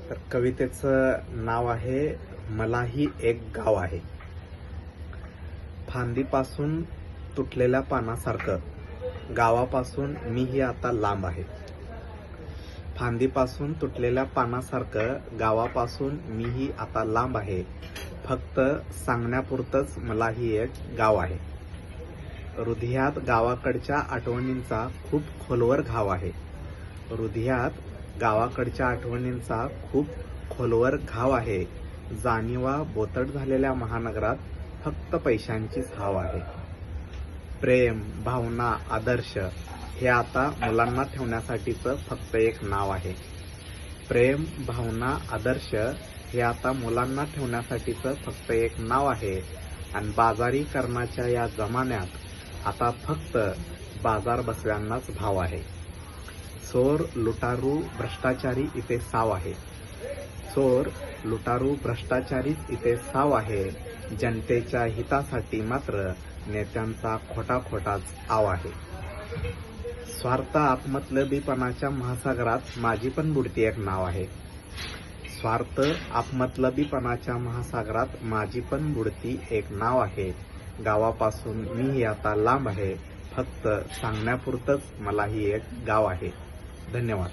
तर कवितेचं नाव आहे मलाही एक गाव आहे. फांदीपासून तुटलेल्या पानासारखं गावापासून मीही आता लांब आहे. फांदीपासून तुटलेल्या पानासारखं गावापासून मीही आता लांब आहे. फक्त सांगण्यापुरतंच मलाही एक गाव आहे. हृदयात गावाकडच्या आठवणींचा खूप खोलवर घाव आहे. हृदयात गावाकडच्या आठवणींचा खूप खोलवर घाव आहे. जाणीवा बोतट झालेल्या महानगरात फक्त पैशांचीच हाव आहे. प्रेम, भावना, आदर्श हे आता मुलांना ठेवण्यासाठीचं फक्त एक नाव आहे. प्रेम, भावना, आदर्श हे आता मुलांना ठेवण्यासाठीचं फक्त एक नाव आहे. आणि बाजारीकरणाच्या या जमान्यात आता फक्त बाजार बसव्यांनाच भाव आहे. चोर, लुटारू, भ्रष्टाचारी इथे साव आहे. चोर, लुटारू, भ्रष्टाचारीच इथे साव आहे. जनतेच्या हितासाठी मात्र नेत्यांचा खोटाच आव आहे. स्वार्थ आत्मतलबीपणाच्या महासागरात माझी पण बुडती एक नाव आहे. स्वार्थ आत्मतलबीपणाच्या महासागरात माझी पण बुडती एक नाव आहे. गावापासून मीही आता लांब आहे. फक्त सांगण्यापुरतंच मलाही एक गाव आहे. धन्यवाद.